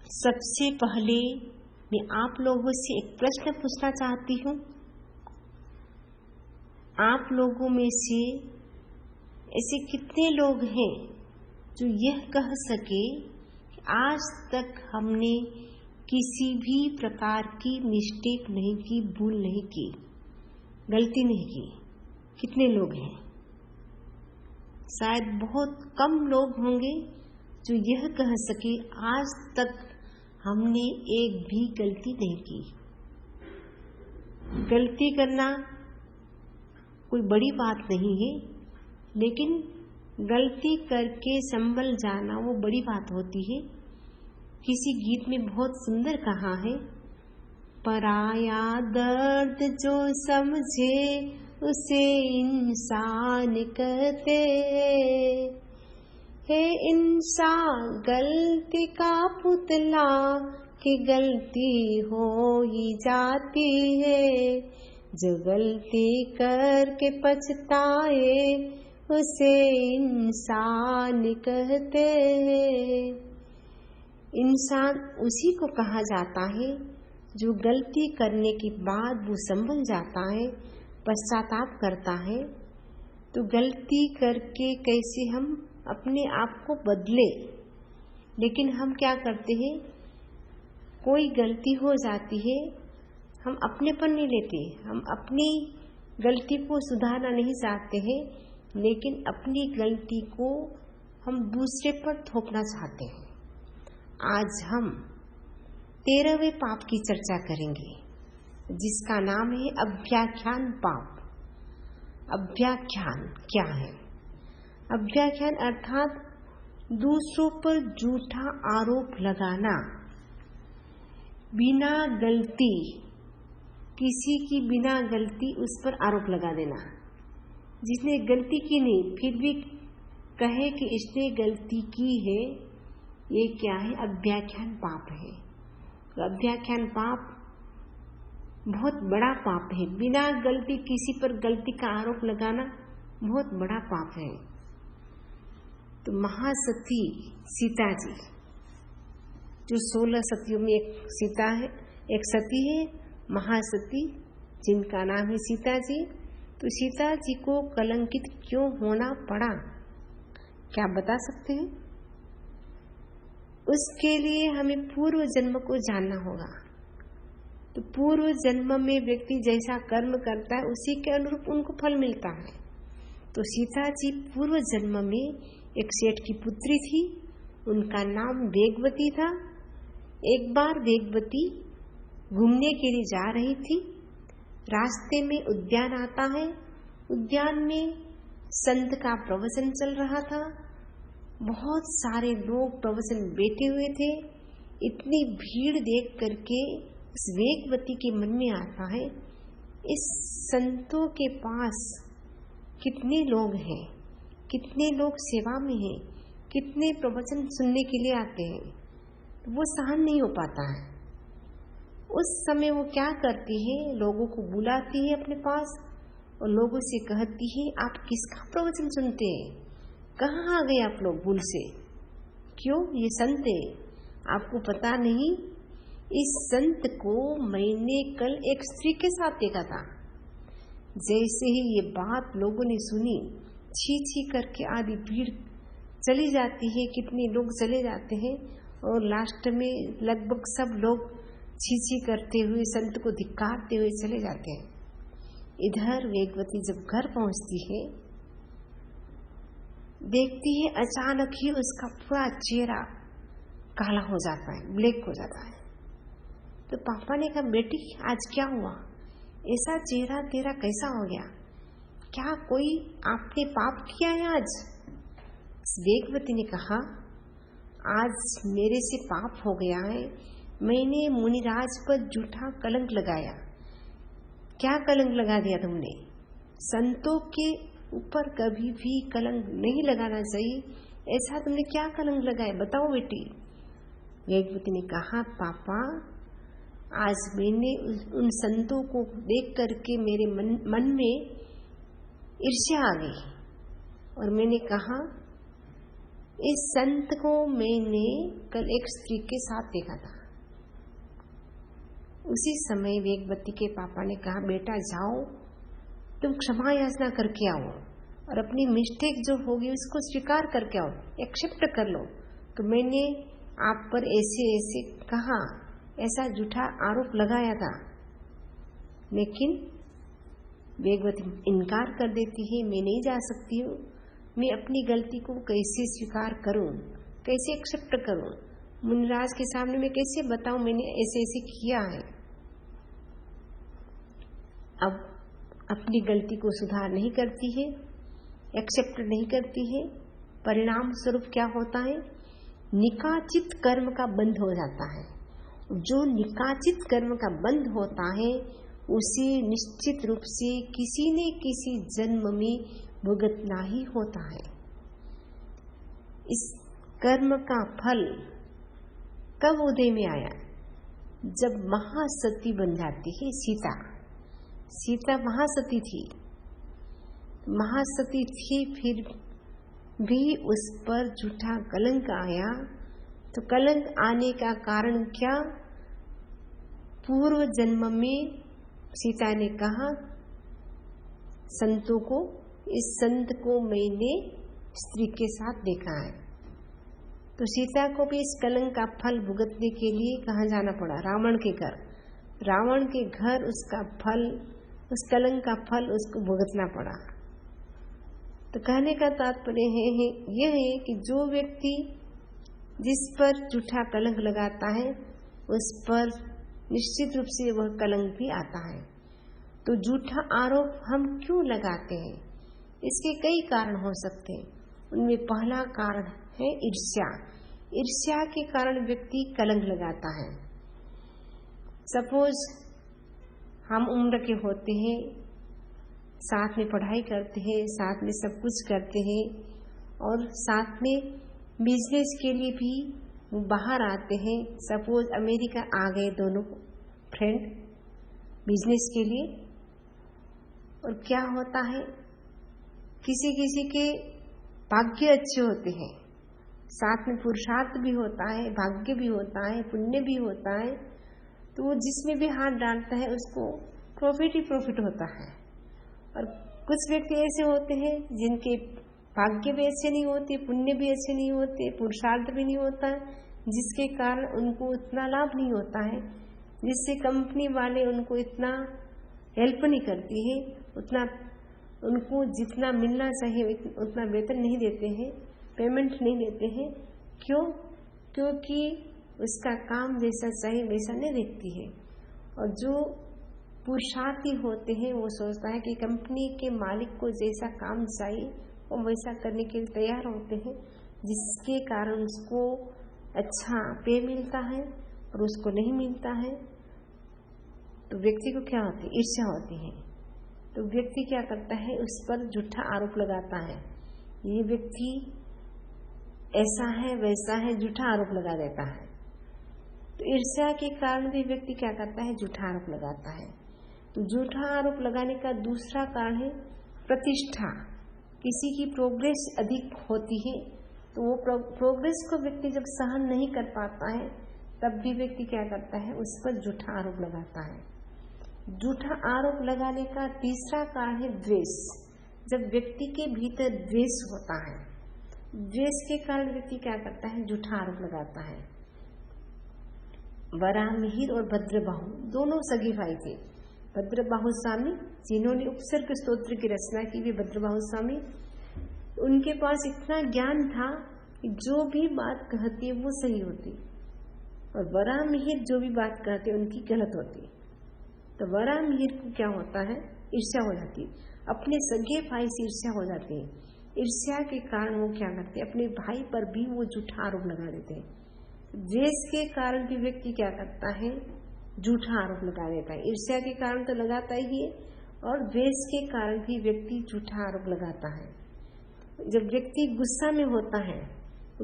सबसे पहले मैं आप लोगों से एक प्रश्न पूछना चाहती हूँ। आप लोगों में से ऐसे कितने लोग हैं जो यह कह सके कि आज तक हमने किसी भी प्रकार की मिस्टेक नहीं की, भूल नहीं की, गलती नहीं की? कितने लोग हैं? शायद बहुत कम लोग होंगे जो यह कह सके आज तक हमने एक भी गलती नहीं की। गलती करना कोई बड़ी बात नहीं है, लेकिन गलती करके संभल जाना वो बड़ी बात होती है। किसी गीत में बहुत सुंदर कहा है, पराया दर्द जो समझे उसे इंसान कहते है इंसान गलती का पुतला कि गलती हो ही जाती है, जो गलती करके पछताए उसे इंसान कहते हैं। इंसान उसी को कहा जाता है जो गलती करने के बाद वो संभल जाता है, पश्चाताप करता है। तो गलती करके कैसे हम अपने आप को बदले, लेकिन हम क्या करते हैं, कोई गलती हो जाती है, हम अपने पर नहीं लेते, हम अपनी गलती को सुधारना नहीं चाहते हैं, लेकिन अपनी गलती को हम दूसरे पर थोपना चाहते हैं। आज हम 13वें पाप की चर्चा करेंगे, जिसका नाम है अव्याख्यान पाप। अव्याख्यान क्या है? अव्याख्यान अर्थात दूसरों पर झूठा आरोप लगाना, बिना गलती, किसी की बिना गलती उस पर आरोप लगा देना। जिसने गलती की नहीं फिर भी कहे कि इसने गलती की है, ये क्या है? अव्याख्यान पाप है। तो अव्याख्यान पाप बहुत बड़ा पाप है। बिना गलती किसी पर गलती का आरोप लगाना बहुत बड़ा पाप है। तो महासती सीता जी, जो 16 सतियों में एक सीता है, एक सती है महासती, जिनका नाम है सीता जी। तो सीता जी को कलंकित क्यों होना पड़ा, क्या बता सकते हैं? उसके लिए हमें पूर्व जन्म को जानना होगा। तो पूर्व जन्म में व्यक्ति जैसा कर्म करता है उसी के अनुरूप उनको फल मिलता है। तो सीता जी पूर्व जन्म में एक सेठ की पुत्री थी, उनका नाम वेगवती था। एक बार वेगवती घूमने के लिए जा रही थी। रास्ते में उद्यान आता है। उद्यान में संत का प्रवचन चल रहा था। बहुत सारे लोग प्रवचन बैठे हुए थे। इतनी भीड़ देख करके उस वेगवती के मन में आता है, इस संतों के पास कितने लोग हैं, कितने लोग सेवा में हैं, कितने प्रवचन सुनने के लिए आते हैं। तो वो सहन नहीं हो पाता है। उस समय वो क्या करती है, लोगों को बुलाती है अपने पास और लोगों से कहती है, आप किसका प्रवचन सुनते हैं? कहाँ आ गए आप लोग भूल से? क्यों? ये संत है, आपको पता नहीं? इस संत को मैंने कल एक स्त्री के साथ देखा था। जैसे ही ये बात लोगों ने सुनी, छी छी करके आधी भीड़ चली जाती है। कितने लोग चले जाते हैं और लास्ट में लगभग सब लोग छी छी करते हुए संत को धिक्कारते हुए चले जाते हैं। इधर वेगवती जब घर पहुंचती है, देखती है अचानक ही उसका पूरा चेहरा काला हो जाता है, ब्लैक हो जाता है। तो पापा ने कहा, बेटी आज क्या हुआ? ऐसा चेहरा तेरा कैसा हो गया? क्या कोई आपने पाप किया है आज? वेगवती ने कहा, आज मेरे से पाप हो गया है। मैंने मुनिराज पर झूठा कलंक लगाया। क्या कलंक लगा दिया तुमने? संतों के ऊपर कभी भी कलंक नहीं लगाना चाहिए। ऐसा तुमने क्या कलंक लगाया, बताओ बेटी। वेगवती ने कहा, पापा आज मैंने उन संतों को देख करके मेरे मन में ईर्ष्या आ गई और मैंने कहा इस संत को मैंने कल एक स्त्री के साथ देखा था। उसी समय वेगवती के पापा ने कहा, बेटा जाओ तुम क्षमा याचना करके आओ और अपनी मिस्टेक जो होगी उसको स्वीकार करके आओ, एक्सेप्ट कर लो। तो मैंने आप पर ऐसे ऐसे कहा, ऐसा झूठा आरोप लगाया था। लेकिन वेगवती इनकार कर देती है, मैं नहीं जा सकती हूँ, मैं अपनी गलती को कैसे स्वीकार करूँ, कैसे एक्सेप्ट करूँ, मुनिराज के सामने मैं कैसे बताऊँ मैंने ऐसे ऐसे किया है। अब अपनी गलती को सुधार नहीं करती है, एक्सेप्ट नहीं करती है। परिणाम स्वरूप क्या होता है, निकाचित कर्म का बंध हो जाता है। जो निकाचित कर्म का बंध होता है उसे निश्चित रूप से किसी न किसी जन्म में भुगतना ही होता है। इस कर्म का फल कब उदय में आया, जब महासती बन जाती है सीता। सीता महासती थी, महासती थी, फिर भी उस पर झूठा कलंक आया। तो कलंक आने का कारण क्या, पूर्व जन्म में सीता ने कहा संतों को, इस संत को मैंने स्त्री के साथ देखा है। तो सीता को भी इस कलंक का फल भुगतने के लिए कहाँ जाना पड़ा, रावण के घर। रावण के घर उसका फल, उस कलंक का फल उसको भुगतना पड़ा। तो कहने का तात्पर्य यह है कि जो व्यक्ति जिस पर झूठा कलंक लगाता है उस पर निश्चित रूप से वह कलंक भी आता है। तो झूठा आरोप हम क्यों लगाते हैं, इसके कई कारण हो सकते हैं। उनमें पहला कारण है ईर्ष्या। ईर्ष्या के कारण व्यक्ति कलंक लगाता है। सपोज हम उम्र के होते हैं, साथ में पढ़ाई करते हैं, साथ में सब कुछ करते हैं और साथ में बिजनेस के लिए भी बाहर आते हैं। सपोज अमेरिका आ गए दोनों फ्रेंड बिजनेस के लिए, और क्या होता है, किसी किसी के भाग्य अच्छे होते हैं, साथ में पुरुषार्थ भी होता है, भाग्य भी होता है, पुण्य भी होता है। तो वो जिसमें भी हाथ डालता है उसको प्रॉफिट ही प्रॉफिट होता है। और कुछ व्यक्ति ऐसे होते हैं जिनके भाग्य भी अच्छे नहीं होते, पुण्य भी अच्छे नहीं होते, पुरुषार्थ भी नहीं होता, जिसके कारण उनको उतना लाभ नहीं होता है, जिससे कंपनी वाले उनको इतना हेल्प नहीं करती है, उतना उनको जितना मिलना चाहिए उतना वेतन नहीं देते हैं, पेमेंट नहीं देते हैं। क्यों? क्योंकि उसका काम जैसा चाहिए वैसा नहीं देखती है। और जो पुरुषार्थी होते हैं वो सोचता है कि कंपनी के मालिक को जैसा काम चाहिए वो वैसा करने के लिए तैयार होते हैं, जिसके कारण उसको अच्छा पे मिलता है और उसको नहीं मिलता है। तो व्यक्ति को क्या होती है, ईर्ष्या होती है। तो व्यक्ति क्या करता है, उस पर झूठा आरोप लगाता है, ये व्यक्ति ऐसा है वैसा है, झूठा आरोप लगा देता है। तो ईर्ष्या के कारण भी व्यक्ति क्या करता है, झूठा आरोप लगाता है। तो झूठा आरोप लगाने का दूसरा कारण है प्रतिष्ठा। किसी की प्रोग्रेस अधिक होती है तो वो प्रोग्रेस को व्यक्ति जब सहन नहीं कर पाता है तब भी व्यक्ति क्या करता है, उस पर झूठा आरोप लगाता है। झूठा आरोप लगाने का तीसरा कारण है द्वेष। जब व्यक्ति के भीतर द्वेष होता है, द्वेष के कारण व्यक्ति क्या करता है, झूठा आरोप लगाता है। वराहमिहिर और भद्रबाहु दोनों सगे भाई थे। भद्रबाहु स्वामी जिन्होंने उपसर्ग स्तोत्र की रचना की, वे भद्रबाहु स्वामी, उनके पास इतना ज्ञान था कि जो भी बात कहती है वो सही होती, और वराहमिहिर जो भी बात कहते उनकी गलत होती। तो वराहमिहिर को क्या होता है, ईर्ष्या हो जाती है, अपने सगे भाई से ईर्ष्या हो जाती है। ईर्ष्या के कारण वो क्या करते हैं, अपने भाई पर भी वो झूठा आरोप लगा देते हैं। द्वेष के कारण भी व्यक्ति क्या करता है, झूठा आरोप लगा देता है। ईर्ष्या के कारण तो लगाता ही है और द्वेष के कारण भी व्यक्ति झूठा आरोप लगाता है। जब व्यक्ति गुस्सा में होता है,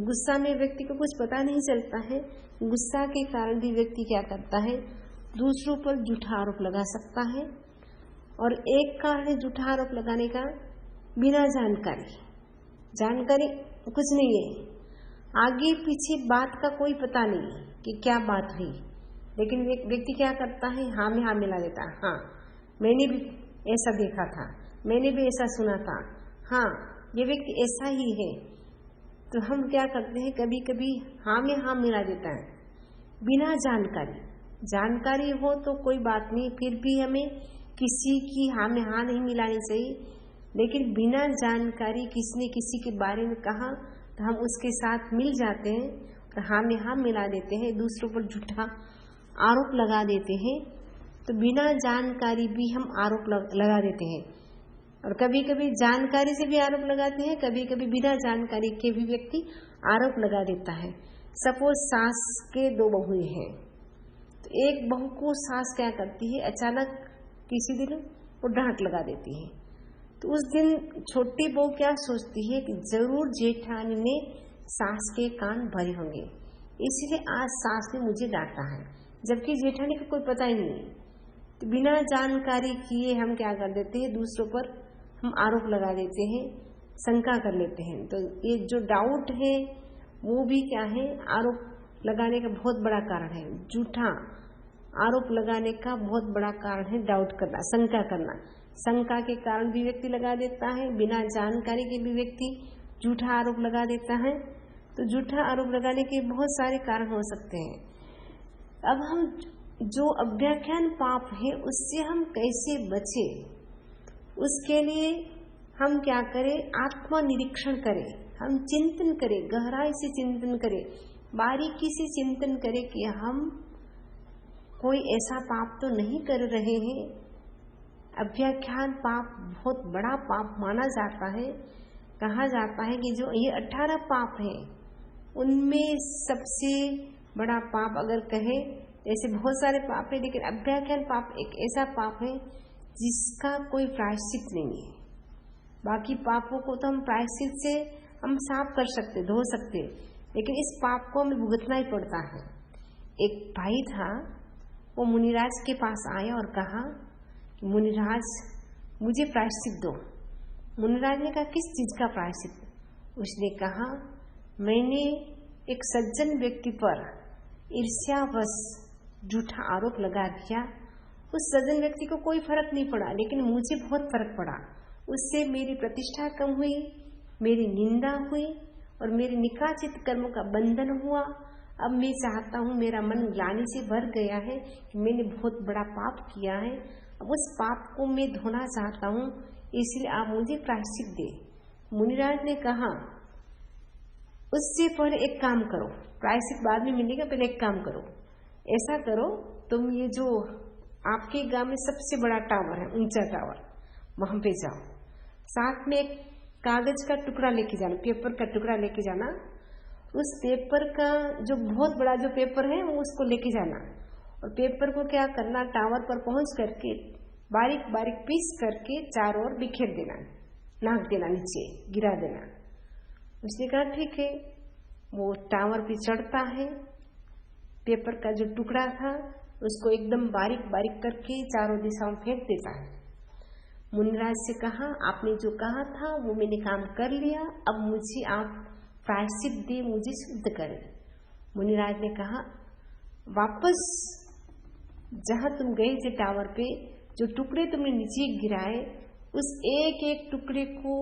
गुस्सा में व्यक्ति को कुछ पता नहीं चलता है, गुस्सा के कारण भी व्यक्ति क्या करता है, दूसरों पर झूठा आरोप लगा सकता है। और एक कारण है झूठा आरोप लगाने का, बिना जानकारी। जानकारी कुछ नहीं है, आगे पीछे बात का कोई पता नहीं कि क्या बात हुई, लेकिन एक व्यक्ति क्या करता है, हाँ में हाँ मिला देता है। हाँ, मैंने भी ऐसा देखा था, मैंने भी ऐसा सुना था, हाँ ये व्यक्ति ऐसा ही है। तो हम क्या करते हैं, कभी कभी हाँ में हाँ मिला देता है बिना जानकारी। जानकारी हो तो कोई बात नहीं, फिर भी हमें किसी की हाँ में हाँ नहीं मिलानी चाहिए, लेकिन बिना जानकारी किसी ने किसी के बारे में कहा तो हम उसके साथ मिल जाते हैं और हाँ में हाँ मिला देते हैं, दूसरों पर झूठा आरोप लगा देते हैं। तो बिना जानकारी भी हम आरोप लगा देते हैं, और कभी कभी जानकारी से भी आरोप लगाते हैं, कभी कभी बिना जानकारी के भी व्यक्ति आरोप लगा देता है। सपोज सास के दो बहुएं हैं, तो एक बहू को सास क्या करती है, अचानक किसी दिन वो डांट लगा देती है। तो उस दिन छोटी बहू क्या सोचती है कि जरूर जेठानी ने सास के कान भरे होंगे, इसलिए आज सास ने मुझे डांटा है, जबकि जेठानी को कोई पता ही नहीं है। तो बिना जानकारी किए हम क्या कर देते हैं, दूसरों पर हम आरोप लगा देते हैं, शंका कर लेते हैं। तो ये जो डाउट है वो भी क्या है, आरोप लगाने का बहुत बड़ा कारण है। झूठा आरोप लगाने का बहुत बड़ा कारण है डाउट करना, शंका करना। शंका के कारण भी व्यक्ति लगा देता है, बिना जानकारी के भी व्यक्ति झूठा आरोप लगा देता है। तो झूठा आरोप लगाने के बहुत सारे कारण हो सकते हैं। अब हम जो अव्याख्यान पाप है उससे हम कैसे बचे, उसके लिए हम क्या करें, आत्मनिरीक्षण करें, हम चिंतन करें, गहराई से चिंतन करें, बारीकी से चिंतन करें कि हम कोई ऐसा पाप तो नहीं कर रहे हैं। अव्याख्यान पाप बहुत बड़ा पाप माना जाता है। कहा जाता है कि जो ये 18 पाप हैं उनमें सबसे बड़ा पाप अगर कहे, ऐसे बहुत सारे पाप है, लेकिन अव्याख्यान पाप एक ऐसा पाप है जिसका कोई प्रायश्चित नहीं है। बाकी पापों को तो हम प्रायश्चित से हम साफ कर सकते, धो सकते, लेकिन इस पाप को हमें भुगतना ही पड़ता है। एक भाई था, वो मुनिराज के पास आया और कहा, मुनिराज मुझे प्रायश्चित दो। मुनिराज ने कहा, किस चीज का प्रायश्चित? उसने कहा, मैंने एक सज्जन व्यक्ति पर ईर्ष्यावश झूठा आरोप लगा दिया। उस सज्जन व्यक्ति को कोई फर्क नहीं पड़ा, लेकिन मुझे बहुत फर्क पड़ा। उससे मेरी प्रतिष्ठा कम हुई, मेरी निंदा हुई और मेरे निकाचित कर्मों का बंधन हुआ। अब मैं चाहता हूँ, मेरा मन ग्लानि से भर गया है कि मैंने बहुत बड़ा पाप किया है, अब उस पाप को मैं धोना चाहता हूँ, इसलिए आप मुझे प्रायश्चित दे। मुनिराज ने कहा, उससे पहले एक काम करो, प्रायश्चित बाद में मिलेगा, पहले एक काम करो, ऐसा करो, तुम ये जो आपके गांव में सबसे बड़ा टावर है, ऊंचा टावर, वहां पे जाओ, साथ में एक कागज का टुकड़ा लेके जाना, पेपर का टुकड़ा लेके जाना। उस पेपर का जो बहुत बड़ा जो पेपर है वो उसको लेके जाना, और पेपर को क्या करना, टावर पर पहुंच करके बारीक बारीक पीस करके चारों ओर बिखेर देना, नाक देना, नीचे गिरा देना। उसने कहा ठीक है। वो टावर पे चढ़ता है, पेपर का जो टुकड़ा था उसको एकदम बारीक बारीक करके चारों दिशाओं में फेंक देता है। मुनिराज से कहा, आपने जो कहा था वो मैंने काम कर लिया, अब मुझे आप प्रायश्चित दे, मुझे शुद्ध करें। मुनिराज ने कहा, वापस जहां तुम गए थे टावर पे, जो टुकड़े तुमने नीचे गिराए, उस एक एक टुकड़े को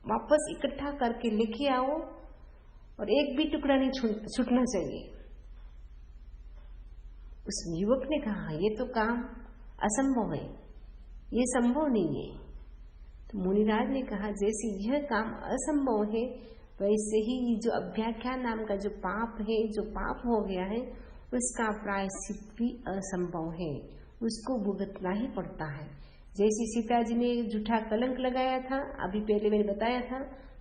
वापस इकट्ठा करके लेके आओ, और एक भी टुकड़ा नहीं छूटना चाहिए। उस युवक ने कहा, ये तो काम असंभव है, ये संभव नहीं है। तो मुनिराज ने कहा, जैसे यह काम असंभव है, वैसे ही जो अव्याख्यान नाम का जो पाप है, जो पाप हो गया है, उसका प्रायश्चित भी असंभव है, उसको भुगतना ही पड़ता है। जैसे सीता जी ने झूठा कलंक लगाया था, अभी पहले मैंने बताया था,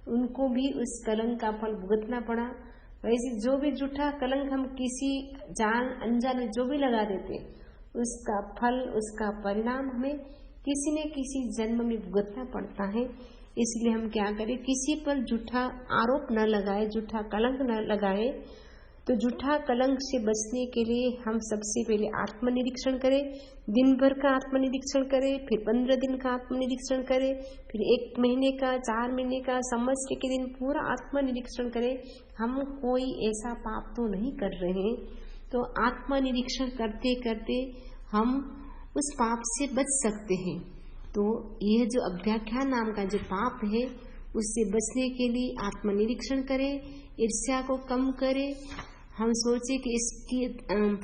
उनको भी उस कलंक का फल भुगतना पड़ा। वैसे जो भी झूठा कलंक हम किसी जान अनजान जो भी लगा देते, उसका फल, उसका परिणाम हमें किसी न किसी जन्म में भुगतना पड़ता है। इसलिए हम क्या करें, किसी पर झूठा आरोप न लगाए, झूठा कलंक न लगाए। तो झूठा कलंक से बचने के लिए हम सबसे पहले आत्मनिरीक्षण करें, दिन भर का आत्मनिरीक्षण करें, फिर 15 दिन का आत्मनिरीक्षण करें, फिर 1 महीने का, 4 महीने का, संवत्सर के दिन पूरा आत्मनिरीक्षण करें। हम कोई ऐसा पाप तो नहीं कर रहे हैं। तो आत्मनिरीक्षण करते करते हम उस पाप से बच सकते हैं। तो यह जो अव्याख्यान नाम का जो पाप है उससे बचने के लिए आत्मनिरीक्षण करें, ईर्ष्या को कम करें। हम सोचे कि इसकी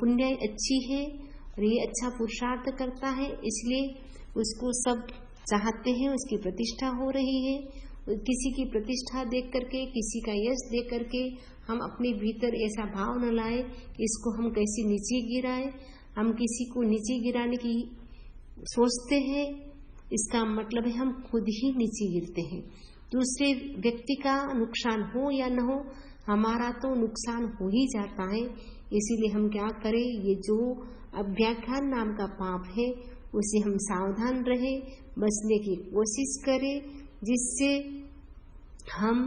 पुण्याई अच्छी है और ये अच्छा पुरुषार्थ करता है, इसलिए उसको सब चाहते हैं, उसकी प्रतिष्ठा हो रही है। किसी की प्रतिष्ठा देख करके, किसी का यश देख करके हम अपने भीतर ऐसा भाव न लाए कि इसको हम कैसे नीचे गिराए। हम किसी को नीचे गिराने की सोचते हैं, इसका मतलब है हम खुद ही नीचे गिरते हैं। दूसरे व्यक्ति का नुकसान हो या न हो, हमारा तो नुकसान हो ही जाता है। इसीलिए हम क्या करें, ये जो अव्याख्यान नाम का पाप है उसे हम सावधान रहे, बचने की कोशिश करें, जिससे हम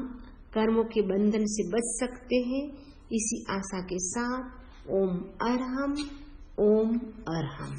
कर्मों के बंधन से बच सकते हैं। इसी आशा के साथ ओम अरहम, ओम अरहम।